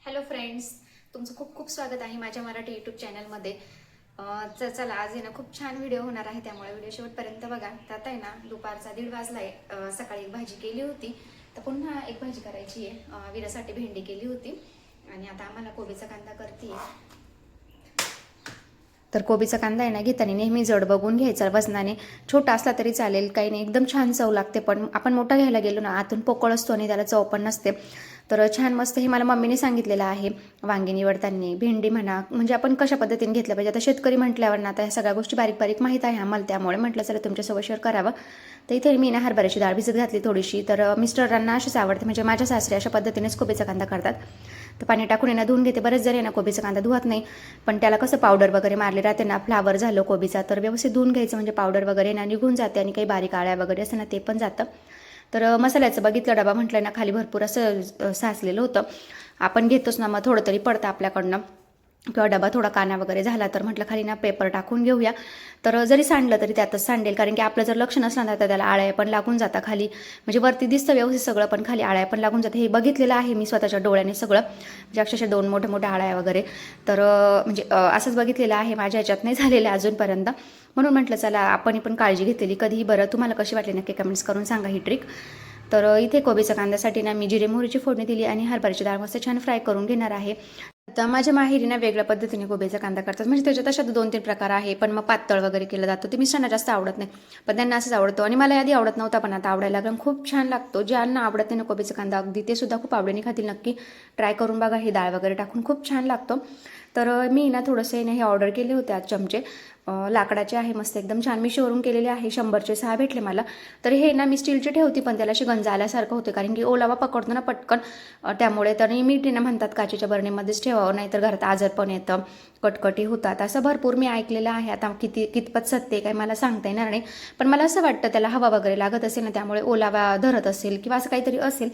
Hello friends, तुमचं खूप खूप स्वागत आहे माझ्या मराठी यूट्यूब चॅनलमध्ये. तर चला, आज आहे ना खूप छान व्हिडिओ होणार आहे, त्यामुळे व्हिडिओ शेवटपर्यंत बघा. तर आता आहे ना दुपारचा 1:30 वाजला आहे. सकाळी एक भाजी केली होती, तर पुन्हा एक भाजी करायची आहे. विरासाठी भेंडी केली होती आणि आता आम्हाला कोबीचा कांदा करते. तर कोबीचा कांदा आहे ना घेताना नेहमी जड बघून घ्यायचा, वजनाने छोटा असला तरी चालेल, काही नाही, एकदम छान चव लागते. पण आपण मोठा घ्यायला गेलो ना आतून पोकळ असतो आणि त्याला चव पण नसते. तर छान मस्त हे मला मम्मीने सांगितलेलं आहे. वांगी निवडताना भेंडी म्हणा, म्हणजे आपण कशा पद्धतीने घेतलं पाहिजे. आता शेतकरी म्हटल्यावर ना आता ह्या सगळ्या गोष्टी बारीक बारीक माहीत आहे आम्हाला, त्यामुळे म्हटलं चला तुमच्यासोबत शेअर करावं. तर इथे मी ना हरभऱ्याची डाळ भिजत घातली थोडीशी. तर मिस्टरांना अशीच आवडते, म्हणजे माझ्या सासरे अशा पद्धतीनेच कोबीचा कांदा करतात. तर पाणी टाकून आहे ना धुवून घेते. बरेच जरी ना कोबीचा कांदा धुवत नाही, पण त्याला कसं पावडर वगैरे मारले राहते ना, फ्लावर झालं कोबीचा, तर व्यवस्थित धुवून घ्यायचं, म्हणजे पावडर वगैरे ना निघून जाते आणि काही बारीक आळ्या वगैरे असं ना ते पण जातं. तर मसाल्याचं बघितलं डबा म्हटलं ना खाली भरपूर असं साचलेलं होतं. आपण घेतोच ना, मग थोडं तरी पडतं आपल्याकडनं, किंवा डबा थोडा काना वगैरे झाला तर म्हटलं खाली ना पेपर टाकून घेऊया. तर जरी सांडलं तरी त्यातच सांडेल, कारण की आपलं जर लक्ष नसलं ना तर त्याला आळ्या पण लागून जातात खाली. म्हणजे वरती दिसतं व्यवस्थित सगळं, पण खाली आळ्या पण लागून जातं. हे बघितलेलं आहे मी स्वतःच्या डोळ्याने सगळं, म्हणजे अक्षरशः 2 मोठ्या मोठ्या आळ्या वगैरे. तर म्हणजे असंच बघितलेलं आहे, माझ्या ह्याच्यात नाही झालेलं अजूनपर्यंत. म्हणून म्हटलं चला आपण पण काळजी घेतलेली कधीही. बरं, तुम्हाला कशी वाटली नक्की कमेंट्स करून सांगा ही ट्रिक. तर इथे कोबीच्या कांद्यासाठी ना मी जिरे मोहरीची फोडणी दिली आणि हरभऱ्याची डाळ मस्त छान फ्राय करून घेणार आहे. आता माझ्या माहेरी ना वेगळ्या पद्धतीने कोबीचा कांदा करतात, म्हणजे त्याच्यात अशा 2-3 प्रकार आहे. पण मग पातळ वगैरे केलं जातं, ते मिस्टरांना जास्त आवडत नाही, पण त्यांना असंच आवडतो. आणि मला आधी आवडत नव्हता, पण आता आवडायला लागला, खूप छान लागतो. ज्यांना आवडत नाही ना कोबीचा कांदा अगदी, ते सुद्धा खूप आवडीने खातील. नक्की ट्राय करून बघा, हे डाळ वगैरे टाकून खूप छान लागतो. तर मी ना थोडंसं हे ऑर्डर केले होते आज चमचे. लाकडाचे आहे, मस्त एकदम छान. मी शोरूम केलेले आहे, 100चे 6 भेटले मला. तर हे ना मी स्टीलचे ठेवते, पण त्याला अशी गंज आल्यासारखं होते, कारण की ओलावा पकडतो ना पटकन, त्यामुळे. तर मी ते ना म्हणतात काचेच्या बरणीमध्येच ठेवावं, नाहीतर घरात आजार पण येतं, कटकटी होतात, असं भरपूर मी ऐकलेलं आहे. आता कितपत सत्य काय मला सांगता येणार नाही, पण मला असं वाटतं त्याला हवा वगैरे लागत असेल ना, त्यामुळे ओलावा धरत असेल किंवा असं काहीतरी असेल.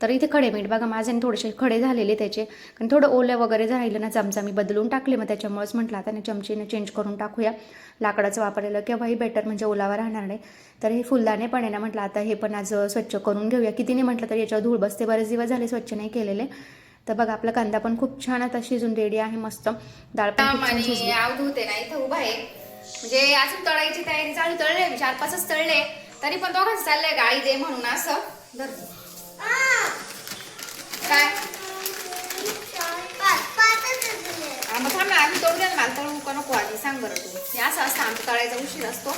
तर इथे खडे मीठ बघा माझे थोडेसे खडे झालेले त्याचे, कारण थोडं ओलं वगैरे राहिलं ना, चमचा मी बदलून टाकले, मग त्याच्यामुळेच म्हटलं आता ना चमचीने चेंज करून टाकूया. लाकडाचं वापरलेलं केव्हाही बेटर, म्हणजे ओलावा राहणार नाही. तर हे फुलदाणे पण आहे ना, म्हटलं आता हे पण आज स्वच्छ करून घेऊया. किती नाही म्हटलं तर याच्यावर धूळ बसते, बरेच दिवस झाले स्वच्छ नाही केलेले. तर बघा आपला कांदा पण खूप छान आता शिजून रेडी आहे, मस्त. डाळ पण खूप छान शिजली. होते ना इथं उभा आहे, म्हणजे अजून तळायची तयारी चालू. तळले 4-5च तळले, तरी पण दोघांचं चाललंय गाई दे म्हणून असं काय. मग थांब ना, आम्ही तळू द्या, मला तळू का नको आधी सांग बरं तू. हे असं असतं आमचं, तळायचा उशीर असतो.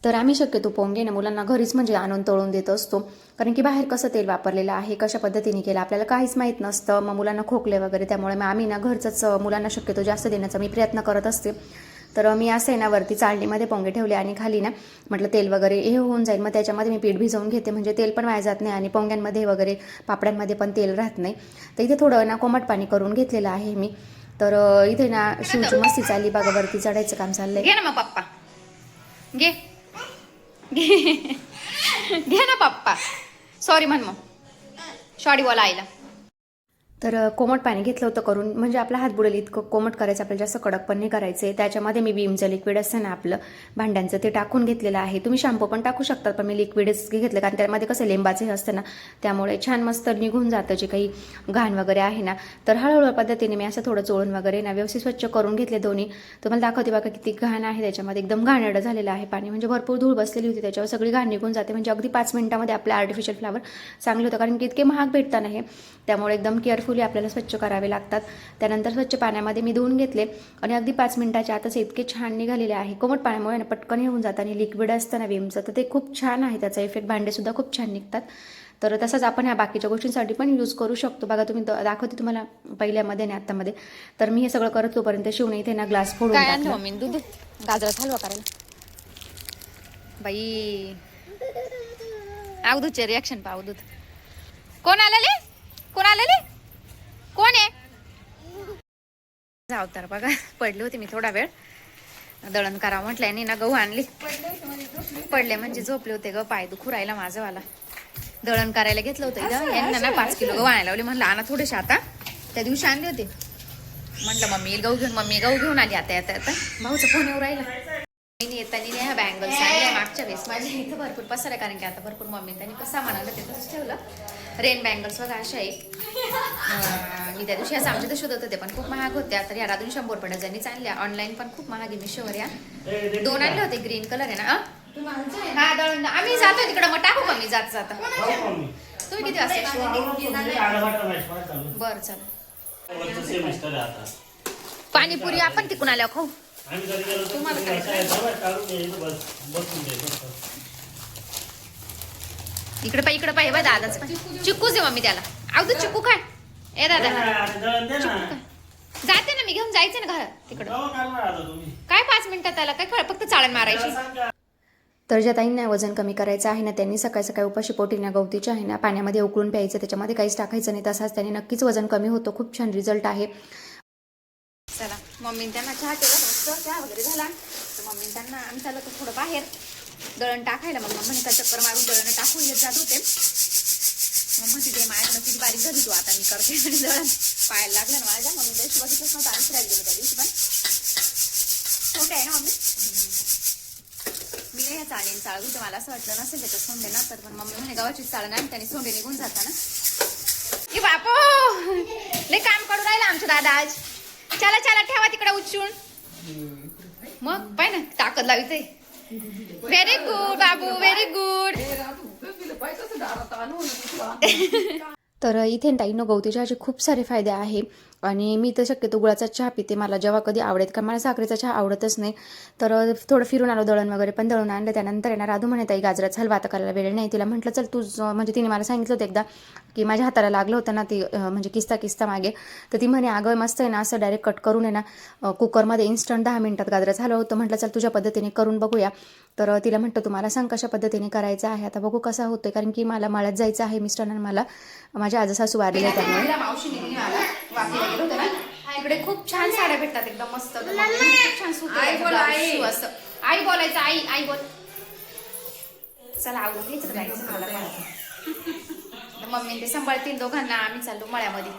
तर आम्ही शक्यतो पोंगे ना मुलांना घरीच म्हणजे आणून तळून देत असतो, कारण की बाहेर कसं तेल वापरलेलं आहे, कशा पद्धतीने केलं आपल्याला काहीच माहीत नसतं. मग मुलांना खोकले वगैरे, त्यामुळे मग आम्ही ना घरचंच मुलांना शक्यतो जास्त देण्याचा मी प्रयत्न करत असते. तर मी असं आहे ना वरती चाळणीमध्ये पोंगे ठेवले आणि खाली ना म्हटलं तेल वगैरे हे होऊन जाईल, मग त्याच्यामध्ये मी पीठ भिजवून घेते, म्हणजे तेल पण वाया जात नाही आणि पोंग्यांमध्ये वगैरे पापड्यांमध्ये पण तेल राहत नाही. तर इथे थोडं ना कोमट पाणी करून घेतलेलं आहे मी. तर इथे ना शिवची मस्ती चालली बघा, वरती चढायचं काम चाललंय. घे ना मग पप्पा, घे घे घे ना पप्पा. सॉरी म्हण मग, सॉरी बोला आईला. तर कोमट पाणी घेतलं होतं करून, म्हणजे आपला हात बुडेल इतकं कोमट करायचं, आपल्याला जास्त कडक पण नाही करायचे. त्याच्यामध्ये मी विमचं लिक्विड असतं ना आपलं भांड्यांचं, ते टाकून घेतलेलं आहे. तुम्ही शॅम्पू पण टाकू शकतात, पण मी लिक्विडच घेतलं, कारण त्यामध्ये कसं लिंबाचं हे असतं ना, त्यामुळे छान मस्त निघून जातं जे काही घाण वगैरे आहे ना. तर हळूहळू पद्धतीने मी असं थोडं चोळून वगैरे ना व्यवस्थित स्वच्छ करून घेतले दोन्ही. तुम्हाला दाखवते बघा किती घाण आहे त्याच्यामध्ये, एकदम घाणेरडं झालेलं आहे पाणी, म्हणजे भरपूर धूळ बसलेली होती त्याच्यावर, सगळी घाण निघून जाते. म्हणजे अगदी 5 मिनिटामध्ये आपलं आर्टिफिशियल फ्लावर चांगलं होतं, कारण की इतके महाग भेटताना हे, त्यामुळे एकदम केअरफुली आपल्याला स्वच्छ करावे लागतात. त्यानंतर स्वच्छ पाण्यामध्ये मी धुवून घेतले आणि अगदी 5 मिनिटाच्या आतच इतके छान निघालेले आहे. कोमट पाण्यामुळे ना पटकन येऊन जातं आणि लिक्विड असतं ना विमचं, तर ते खूप छान आहे, त्याचा इफेक्ट भांडेसुद्धा खूप छान निघतात. तर तसंच आपण ह्या बाकीच्या गोष्टींसाठी पण यूज करू शकतो. बघा तुम्ही दाखवते तुम्हाला पहिल्यामध्ये आणि आत्तामध्ये. तर मी हे सगळं करत तोपर्यंत शिवणे इथे ना ग्लास फोडून टाकला. मम्मी दूध गाजराचा हलवा करायला बाई. अवधूतचे रिॲक्शन पा. अवधूत कोण आलेले, कोण आलेले, कोण आहे. अवतार बघा, पडली होती मी थोडा वेळ, दळण करा म्हटलं आणि ना गहू आणली. पडले म्हणजे झोपले होते ग, पाय दुखू राहिला माझं वाला. दळण करायला घेतलं होतं इथं यांना ना 5 किलो गहू आणायला लावले. म्हणलं आणा थोडेसे, आता त्या दिवशी आणले होते. म्हटलं मम्मी गहू घेऊन, मम्मी गहू घेऊन आली. आता भाऊचा फोन येऊ राहिला. मी येताना ह्या बँगल्स आणल्या मागच्या वेळेस माझ्या इथं भरपूर पसरा, कारण की आता भरपूर मम्मी त्यांनी कसं सामान आणलं ते तसंच ठेवलं. रेन बँगल्स बघा अशा आहे. मी त्या दिवशी असं आमच्या इथं शोधत होते पण खूप महाग होत्या, तर या राधून 100 रुपये डझननीच आणल्या. ऑनलाईन पण खूप महाग आहे मिशोवर. या 2 आणले होते, ग्रीन कलर आहे ना. हा दळून आम्ही जातो तिकडं, मग टाकू का मी जात जाता. तुम्ही किती वाजता? बरं चला. पाणीपुरी आपण तिकून आल्यावर खाऊ. इकडे पाहिजे बा दादाच पण चिक्कूच दे मम्मी त्याला. अगदी चिक्कू काय ए दादा जाते ना मी, घेऊन जायचं ना घरात तिकडं. काय 5 मिनिटात त्याला काय कळ, फक्त चाळण मारायची. तर ज्या ताईंना वजन कमी करायचं आहे ना, त्यांनी सकाळी सकाळी उपाशी पोटी ना गवतीच्या आहे ना पाण्यामध्ये उकळून प्यायचं, त्याच्यामध्ये काहीच टाकायचं नाही. तसाच त्याने नक्कीच वजन कमी होतं. खूप छान रिझल्ट आहे. चला मम्मी त्यांना चहा केला, मस्त चहा वगैरे झाला. तर मम्मी त्यांना आम्ही चाललो तर थोडं बाहेर दळण टाकायला. मग मम्मी का चक्कर मारून दळण टाकून येत जात होते. मम्मी तिथे माझ्याकडे किती बारीक झाली तू, आता मी करते आणि दळण पाहायला लागलं ना माझ्या. मम्मी दिवशी बघितलंच नव्हतं, आम्ही फिरायला गेलो त्या दिवशी. पण छोटे आहे ना मम्मी, मी नाही चाळीन चाळू तर मला असं वाटलं नसेल त्याच्यात सोंडे ना, तर पण मम्मी म्हणे गावाची चाळण आणि त्याने सोंडे निघून जाता ना. की बापो लय काम करू राहिला आमच्या दादा आज. चला चला ठेवा तिकडे उचून. मग पाय ना ताकद लाविते. व्हेरी गुड बाबू, व्हेरी गुड. तर इथे ताईंनो गवती चहाचे खूप सारे फायदे आहे. आणि मी तर शक्यतो गुळाचा चहा पिते, मला जेव्हा कधी आवडेल, कारण मला साखरेचा चहा आवडतच नाही. तर थोडं फिरून आलो दळण वगैरे पण दळून आणलं. त्यानंतर येणार राधू म्हणे ताई गाजराचा हलवा आता करायला वेळ नाही. तिला म्हटलं चल तू, म्हणजे तिने मला सांगितलं होतं एकदा की माझ्या हाताला लागलं होतं ना ते म्हणजे किस्ता मागे, तर ती म्हणे अगं मस्त आहे ना असं डायरेक्ट कट करून आहे ना कुकरमध्ये इन्स्टंट 10 मिनिटात गाजराचा हलवा होतं. म्हटलं चल तुझ्या पद्धतीने करून बघूया. तर तिला म्हटलं तुम्हाला सांग कशा पद्धतीने करायचं आहे. आता बघू कसा होतोय, कारण की मला मळ्यात जायचं आहे. मिस्टरांना मला माझ्या आजसासू वारलेल्या त्यामुळे गेलो होतो ना, इकडे खूप छान साड्या भेटतात एकदम मस्त. खूप छान सूट असं. आई बोलायचं, आई बोल. चला आवडून घ्यायचं जायचं मला. मम्मी ते सांभाळतील दोघांना, आम्ही चाललो मळ्यामध्ये.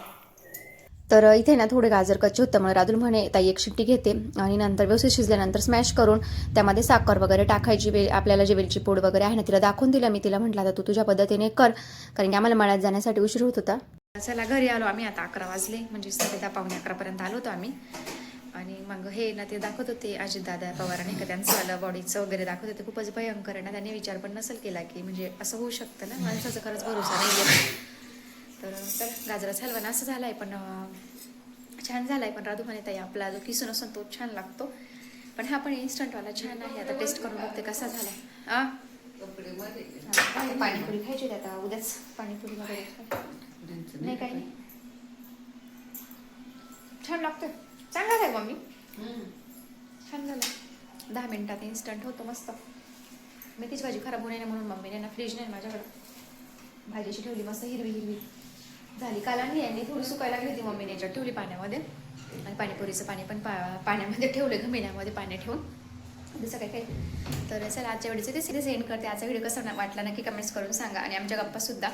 तर इथे ना थोडे गाजर कच्चे होते, त्यामुळे राधूल म्हणे ताई एक शिट्टी घेते आणि नंतर व्यवस्थित शिजल्यानंतर स्मॅश करून त्यामध्ये साखर वगैरे टाकायची. आपल्याला जे वेलची पूड वगैरे आहे ना तिला दाखवून दिलं मी. तिला म्हटलं आता तू तुझ्या पद्धतीने कर, कारण की आम्हाला मळ्यात जाण्यासाठी उशीर होत होता. चला घरी आलो आम्ही आता. 11 वाजले, म्हणजे 10:30 पावणे 11 आलो होतो आम्ही. आणि मग हे ना ते दाखवत होते अजितदादा पवारांनी का त्यांचं आलं बॉडीचं वगैरे दाखवत होते. खूपच भयंकर आहे ना. त्यांनी विचार पण नसेल केला की म्हणजे असं होऊ शकतं ना. माणसाचा खरंच भरोसा नाही आहे. तर गाजराचा हलवा ना असं झालाय पण छान झालाय. पण राधू म्हणे ताई आपला जो किसून असून तो छान लागतो, पण हा पण इन्स्टंटवाला छान आहे. आता टेस्ट करून बघते कसा झालाय. पाणीपुरी खायची आता उद्याच पाणीपुरी वगैरे नाही काही नाही. छान लागतं, चांगला आहे मम्मी. छान झालं. 10 मिनिटात इन्स्टंट होतो मस्त. मेथीची भाजी खराब होणे म्हणून मम्मीने ना फ्रीज नाही माझ्याकडं भाजीची ठेवली मस्त हिरवी झाली. काल आणि यांनी थोडी सुकायला लागली होती, मम्मीने याच्यात ठेवली पाण्यामध्ये. आणि पाणीपुरीचं पाणी पण पाण्यामध्ये ठेवलं, घमिण्यामध्ये पाणी ठेवून जसं काय. तर चला आजच्या व्हिडिओचे ते सिरीज एंड करते. आजचा व्हिडिओ कसा वाटला नक्की कमेंट्स करून सांगा. आणि आमच्या गप्पासुद्धा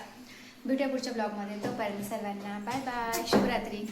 भेटूया पुढच्या ब्लॉगमध्ये. तोपर्यंत सर्वांना बाय बाय, शुभरात्री.